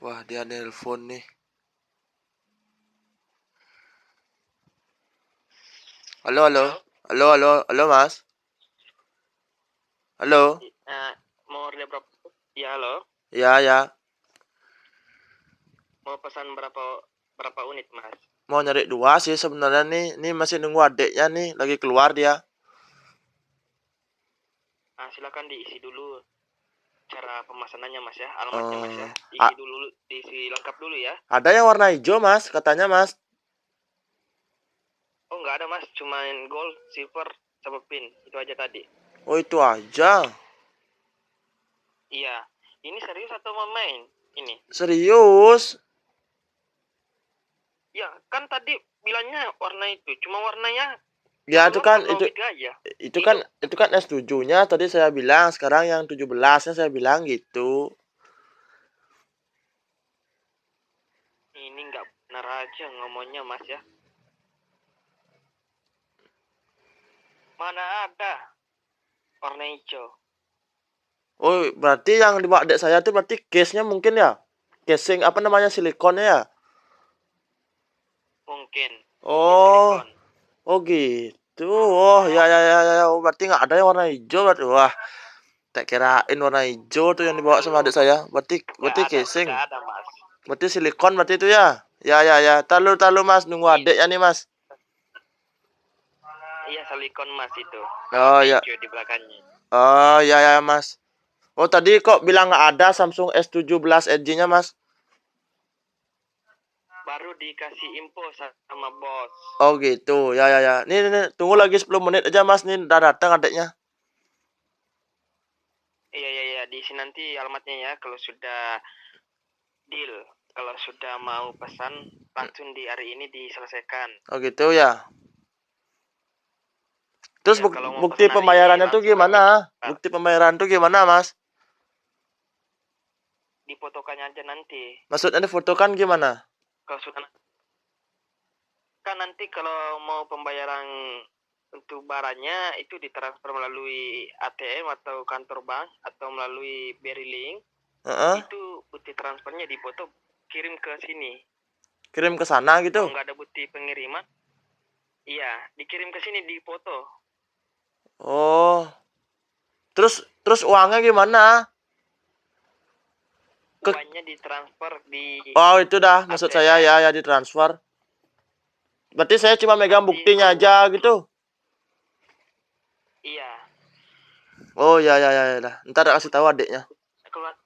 Wah, dia nelpon nih. Halo, halo. Halo? Halo, halo. Halo, Mas. Halo. Mau order berapa? Ya, halo. Ya, ya. Mau pesan berapa unit, Mas? Mau nyari 2 sih sebenarnya nih. Nih masih nunggu adiknya nih, lagi keluar dia. Silakan diisi dulu cara pemesanannya, Mas ya. Alamatnya, Mas ya. Eh, Diisi dulu, diisi lengkap dulu ya. ada yang warna hijau, Mas, katanya, Mas. Oh, nggak ada, Mas. Cuman gold, silver, sama pink. Itu aja tadi. Oh, itu aja. Iya. Ini serius atau mau main? Ini. Serius? Ya, kan tadi bilangnya warna itu. Cuma warnanya Ya, itu belum kan warna gitu aja. itu kan S7-nya tadi saya bilang, sekarang yang 17-nya saya bilang gitu. Ini nggak benar aja ngomongnya, Mas ya. Mana ada warna hijau? Oh, berarti yang dibawa adik saya itu berarti case-nya mungkin ya? Casing apa namanya, silikonnya ya? Mungkin Oh, silikon. oh gitu. Oh, ya ya ya ya. Oh, berarti nggak ada yang warna hijau berarti. Wah, tak kirain warna hijau tuh yang dibawa sama adik saya. Berarti Nggak berarti ada, casing. nggak ada, Mas. Berarti silikon berarti itu ya? Ya ya ya. Talu Mas, nunggu Iya, adiknya nih, Mas. iya silikon, Mas itu. Oh Warna ya. hijau di belakangnya. Oh ya ya, Mas. Oh, tadi kok bilang nggak ada Samsung S17 Edge-nya, Mas? Baru dikasih info sama bos. Oh gitu. Ya ya ya. Nih, tunggu lagi 10 menit aja, Mas. Nih udah datang adiknya. Iya, iya, iya. Di sini nanti alamatnya ya. Kalau sudah deal. Kalau sudah mau pesan, langsung di hari ini diselesaikan. Oh gitu ya. Terus Ya, kalau mau bukti pesan hari ini, pembayarannya tuh langsung gimana? cepat. Bukti pembayaran tuh gimana, Mas? Difotokannya aja nanti. Maksudnya difotokan gimana? Kalau sudah kan nanti kalau mau pembayaran untuk barangnya itu ditransfer melalui ATM atau kantor bank atau melalui Berilink. Heeh. Itu bukti transfernya dipoto kirim ke sini. Kirim ke sana gitu. Kalau nggak ada bukti pengiriman, iya dikirim ke sini di foto. Oh. Terus uangnya gimana? Uangnya ditransfer di Oh, itu dah maksud saya, ATM. ya ditransfer. Berarti saya cuma megang Nanti buktinya kalau aja gitu. iya Oh ya ya ya dah. Ntar kasih tahu adiknya. keluar,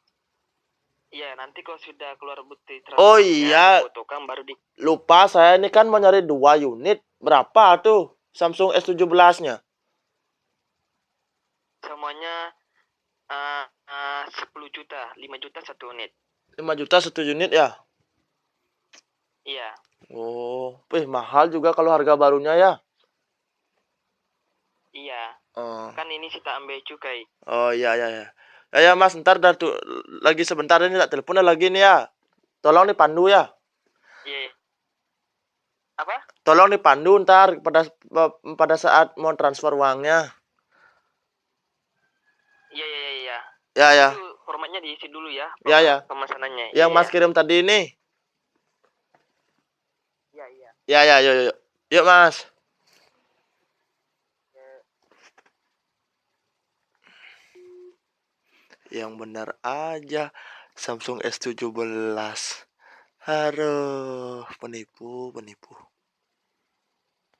iya nanti kalau sudah keluar bukti Oh transfernya iya, difotokan baru di. lupa saya ini kan mau nyari 2 unit. Berapa tuh Samsung S17-nya? Semuanya 10 juta, 5 juta satu unit. 5 juta satu unit ya? Iya, Oh, mahal juga kalau harga barunya ya. iya. Oh, Kan ini kita ambil cukai. oh iya ya ya. Ya ya Mas, ntar dah tuh lagi sebentar ini tak teleponnya lagi nih ya. Tolong dipandu ya. Iya. Apa? Tolong dipandu ntar pada saat mau transfer uangnya. Iya, iya, iya, iya. Ya ya. Itu formatnya diisi dulu ya, Ya ya. pemesanannya. Iya, Yang Mas iya. kirim tadi ini. Iya, iya. Ya ya, yuk yuk. Yuk Mas. Yang benar aja. Samsung S17. Aduh, penipu.